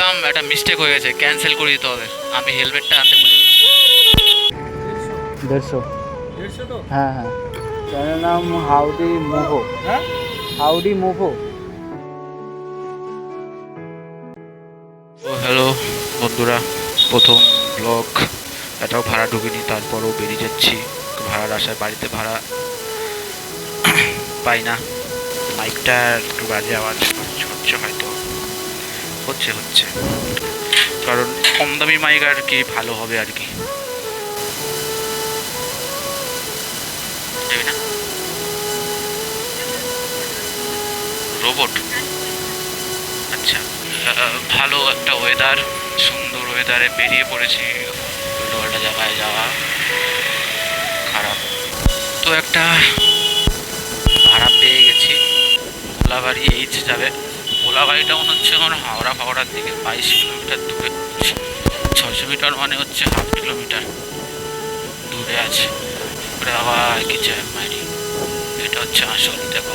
বললাম একটা মিস্টেক হয়ে গেছে, ক্যান্সেল করে দিতে হবে। আমি হেলমেটটা আনতে ভুলে গেছি। 150। 150 তো? হ্যাঁ হ্যাঁ, চ্যানেলের নাম হাউডি মুভো। হ্যাঁ, হাউডি মুভো। তো হ্যালো বন্ধুরা, প্রথম ব্লগ, এটাও ভাড়া ঢুকিনি, তারপরও বেরিয়ে যাচ্ছি। ভাড়ার আশায় বাড়িতে ভাড়া পাই না। মাইকটা একটু বাজে আওয়াজ হচ্ছে, হয়তো হচ্ছে কারণ কম দামি মাইক আর কি ভালো হবে আর কি, তাই না? রোবট, আচ্ছা। ভালো একটা ওয়েদার, সুন্দর ওয়েদারে বেরিয়ে পড়েছি। উল্টোপাল্টা জায়গায় যাওয়া খারাপ। তো একটা ভাড়া পেয়ে গেছি, ভোলাবাড়ি এইচ যাবে। ভোলাবাড়িটা মনে হচ্ছে আমার হাওড়া ফাওড়ার দিকে 22 কিলোমিটার দূরে। 600 মিটার মানে হচ্ছে হাফ কিলোমিটার দূরে আছে। আবার কিছু মাইরি, এটা হচ্ছে আসল। দেখো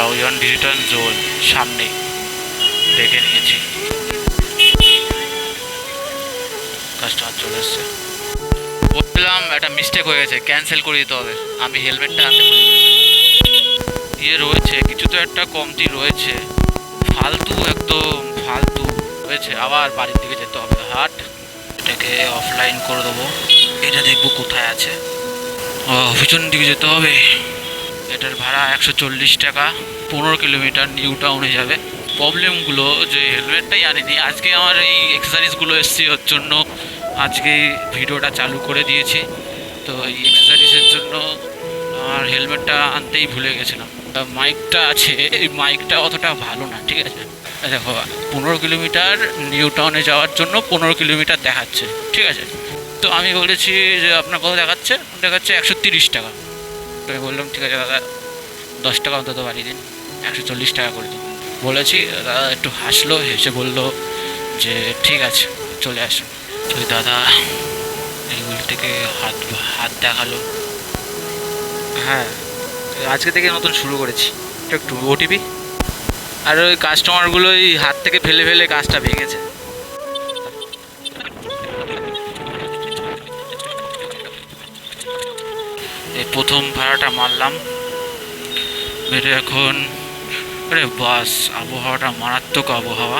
উইয়ান ডিজিটাল জোন সামনে দেখে নিয়েছি। কাস্টমার চলে এসছে। বললাম একটা মিস্টেক হয়ে গেছে, ক্যান্সেল করে দিতে হবে। আমি হেলমেটটা আনতে ভুলে গেছি। ইয়ে রয়েছে কিছু তো একটা কমতি রয়েছে, ফালতু একদম ফালতু রয়েছে। আবার বাড়ির দিকে যেতে হবে। হাট, এটাকে অফলাইন করে দেবো। এটা দেখবো কোথায় আছে। ও, পিছন দিকে যেতে হবে। এটার ভাড়া 140 টাকা, 15 কিলোমিটার নিউ টাউনে যাবে। প্রবলেমগুলো যে হেলমেটটাই আনিনি। আজকে আমার এই এক্সারসাইজগুলো এসছে, ওর জন্য আজকে ভিডিওটা চালু করে দিয়েছি। তো এই এক্সারসাইজের জন্য আমার হেলমেটটা আনতেই ভুলে গেছিলাম। মাইকটা আছে, এই মাইকটা অতটা ভালো না, ঠিক আছে। দেখো 15 কিলোমিটার নিউ টাউনে যাওয়ার জন্য 15 কিলোমিটার দেখাচ্ছে, ঠিক আছে। তো আমি বলেছি যে আপনার কত দেখাচ্ছে? দেখাচ্ছে 130 টাকা। তো আমি বললাম ঠিক আছে দাদা, 10 টাকা অন্তত বাড়িয়ে দিন, 140 টাকা করে দিন বলেছি। দাদা একটু হাসলো, হেসে বললো যে ঠিক আছে চলে আসুন। ওই দাদা এইগুলি থেকে হাত হাত দেখালো। হ্যাঁ, আজকে থেকে নতুন শুরু করেছি একটু ওটিপি। আর ওই কাস্টমারগুলো ওই হাত থেকে ফেলে ফেলে কাজটা ভেঙেছে। এই প্রথম ভাড়াটা মারলাম, মেরে এখন আরে বাস, আবহাওয়াটা মারাত্মক আবহাওয়া।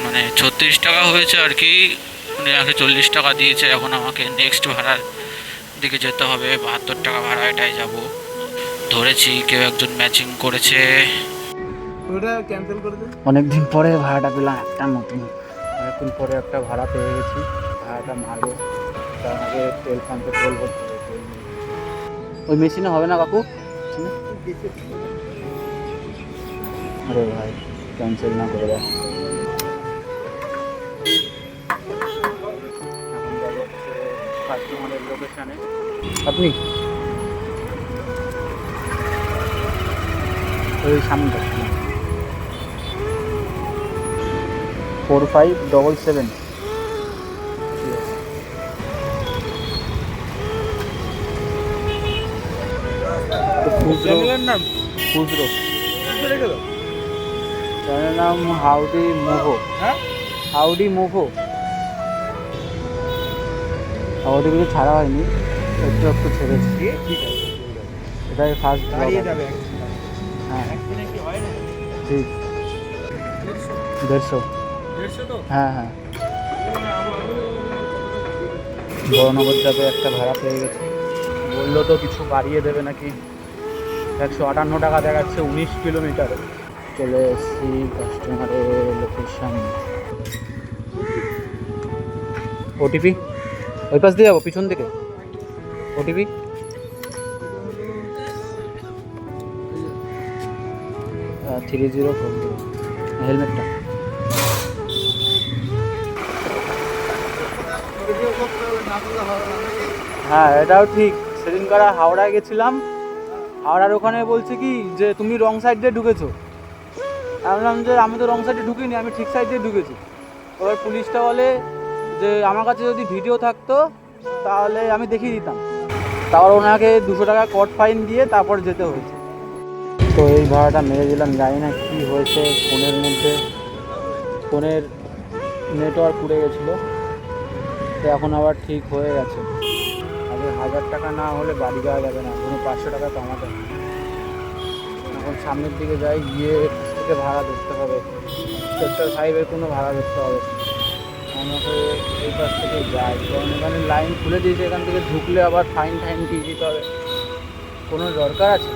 মানে 36 টাকা হয়েছে আর কি, উনি 140 টাকা দিয়েছে। এখন আমাকে নেক্সট ভাড়ার দিকে যেতে হবে, 72 টাকা ভাড়া, এটাই যাব ধরেছি। কেউ একজন ম্যাচিং করেছে। ওটা ক্যান্সেল করে দে। অনেকদিন পরে ভাড়াটা পেলাম, একটা নতুন। অনেকদিন পরে একটা ভাড়া পেয়ে গেছি। ভাড়াটা মারবো, তার আগে তেল পাম্পে তেল ভরতে হবে। ওই মেশিনে হবে না কাকু? আরে ভাই, ক্যান্সেল না করে দেয়। এখন যাবো হচ্ছে কাস্টমারের লোকেশানে। আপনি ওই সামনে 4577। চ্যানেলের নাম খুচরো। রেখে দাও। চ্যানেলের নাম হাউডি মুভো। হ্যাঁ, হাউডি মুভো। হাউডি কিছু ছাড়া হয়নি, একটু একটু ছেড়েছি। ঠিক আছে, এটাই ফার্স্ট দাঁড়িয়ে যাবে। হ্যাঁ একদিনে কি হয় না? ঠিক। 150। 150 তো? হ্যাঁ হ্যাঁ, বড়নগর যাবে একটা ভাড়া পেয়ে গেছি। বললো তো কিছু বাড়িয়ে দেবে নাকি। 158 টাকা দেখাচ্ছে, 19 কিলোমিটার। চলে এসেছি কাস্টমারের লোকেশন। ওটিপি ওই পাশ দিয়ে যাবো, পিছন থেকে। ওটিপি 3040। হেলমেটটা হ্যাঁ, এটাও ঠিক। সেদিনকার হাওড়ায় গেছিলাম, হাওড়ার ওখানে বলছে কি যে তুমি রং সাইড দিয়ে ঢুকেছো। আমি বললাম যে আমি তো রং সাইডে ঢুকিনি, আমি ঠিক সাইড দিয়ে ঢুকেছি। এবার পুলিশটা বলে যে আমার কাছে যদি ভিডিও থাকতো তাহলে আমি দেখিয়ে দিতাম। তারপর ওনাকে 200 টাকা কোর্ট ফাইন দিয়ে তারপর যেতে হয়েছে। তো এই ভাড়াটা মেরে দিলাম, জানি না কী হয়েছে ফোনের মধ্যে। ফোনের নেটওয়ার্ক উড়ে গেছিলো, তো এখন আবার ঠিক হয়ে গেছে। আগে 1000 টাকা না হলে বাড়ি যাওয়া যাবে না, কোনো 500 টাকা কামাতে হবে। এখন সামনের দিকে যাই, গিয়ে থেকে ভাড়া ধরতে হবে, সেক্টর 5-এর কোনো ভাড়া ধরতে হবে। আমাকে এই পাশ থেকে যাই, কারণ এখানে লাইন খুলে দিয়েছে, এখান থেকে ঢুকলে আবার ফাইন দিয়ে দিতে হবে। কোনো দরকার আছে?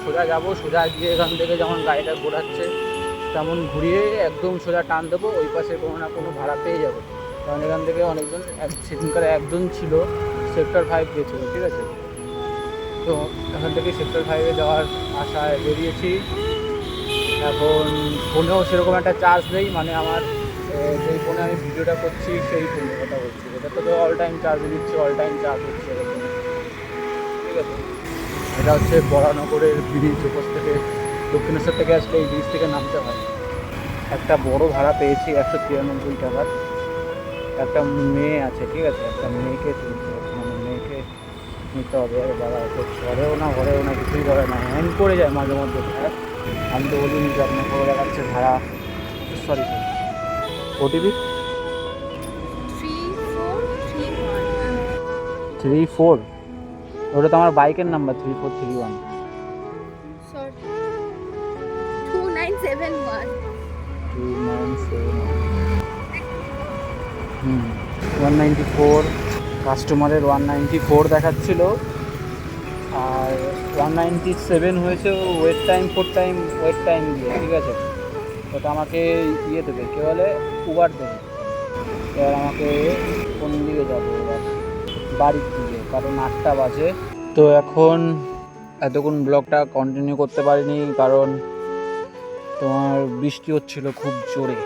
সোজা যাবো, সোজা গিয়ে এখান থেকে যেমন গাড়িটা ঘোরাচ্ছে তেমন ঘুরিয়ে একদম সোজা টান দেবো, ওই পাশে কোনো না কোনো ভাড়া পেয়ে যাবো। কারণ এখান থেকে অনেকজন, সেদিনকার একজন ছিল সেক্টর 5 গিয়েছিল, ঠিক আছে? তো এখান থেকে সেক্টর 5-এ যাওয়ার আশায় বেরিয়েছি। এখন ফোনেও সেরকম একটা চার্জ নেই, মানে আমার যেই ফোনে আমি ভিডিওটা করছি সেই ফোনের কথা বলছি, এটা তো অল টাইম চার্জে দিচ্ছি, অল টাইম চার্জ হচ্ছে এরকম, ঠিক আছে? এটা হচ্ছে বরানগরের ব্রিজ, ওপর থেকে দক্ষিণেশ্বর থেকে আসলে এই ব্রিজ থেকে নামতে হয়। একটা বড় ভাড়া পেয়েছি 193 টাকার। একটা মেয়ে আছে, ঠিক আছে? একটা মেয়েকে তুলতে হবে, মানে মেয়েকে নিতে হবে। বাবা তো ঘরেও না কিছুই করে না, হ্যাং করে যায় মাঝে মধ্যে। আমি তো বলিনি যে আপনার করে দেখাচ্ছে ভাড়া, সরি ওটিপি 34, ওটা তো আমার বাইকের নাম্বার 3431। 2971 194, কাস্টমারের 194 দেখাচ্ছিল, আর 197 হয়েছে ওয়েট টাইম দিয়ে, ঠিক আছে? ওটা আমাকে ইয়ে দেবে, কে বলে, উবার দেবে। এবার আমাকে কোন দিকে যাবো এবার? বাড়ির দিকে, কারণ 8টা বাজে। তো এখন এতক্ষণ ব্লগটা কন্টিনিউ করতে পারিনি, কারণ তোমার বৃষ্টি হচ্ছিল খুব জোরে।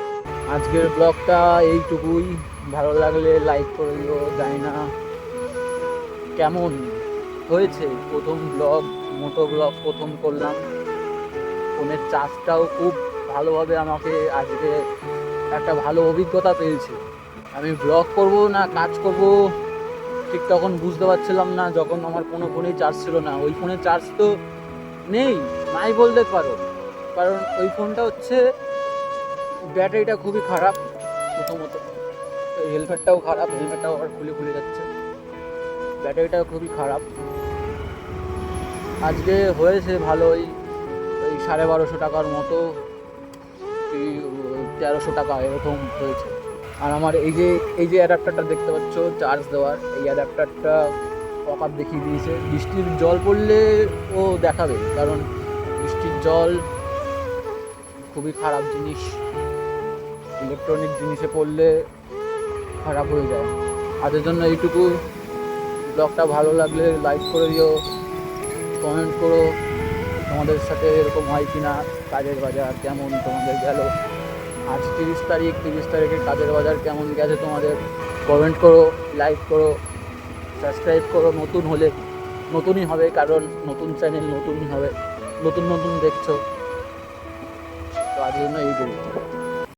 আজকের ব্লগটা এইটুকুই, ভালো লাগলে লাইক করে দিও। জানি না কেমন হয়েছে, প্রথম ব্লগ, মোটো ব্লগ প্রথম করলাম। ফোনের চার্জটাও খুব ভালোভাবে আমাকে আজকে একটা ভালো অভিজ্ঞতা পেয়েছি। আমি ব্লগ করব না কাজ করব ঠিক তখন বুঝতে পারছিলাম না, যখন আমার কোনো ফোনেই চার্জ ছিল না। ওই ফোনে চার্জ তো নাই বলতে পারো, কারণ ওই ফোনটা হচ্ছে ব্যাটারিটা খুবই খারাপ। প্রথমত হেলমেটটাও খারাপ, হেলমেটটাও আবার খুলে যাচ্ছে, ব্যাটারিটাও খুবই খারাপ। আজকে হয়েছে ভালোই, ওই 1250 টাকার মতো, 1300 টাকা এরকম হয়েছে। আর আমার এই যে অ্যাডাপ্টারটা দেখতে পাচ্ছ চার্জ দেওয়ার, এই অ্যাডাপ্টারটা পকআপ দেখিয়ে দিয়েছে। বৃষ্টির জল পড়লে ও দেখাবে, কারণ বৃষ্টির জল খুবই খারাপ জিনিস, ইলেকট্রনিক জিনিসে পড়লে খারাপ হয়ে যায়। আজের জন্য এইটুকু। ব্লগটা ভালো লাগলে লাইক করে দিও, কমেন্ট করো তোমাদের সাথে এরকম হয় কি না, কাজের বাজার কেমন তোমাদের গেল। আজ 30 তারিখে কাজের বাজার কেমন গেছে তোমাদের, কমেন্ট করো, লাইক করো, সাবস্ক্রাইব করো। নতুন হলে নতুনই হবে, কারণ নতুন চ্যানেল নতুনই হবে, নতুন দেখছো। তো আজের জন্য এইটুকু।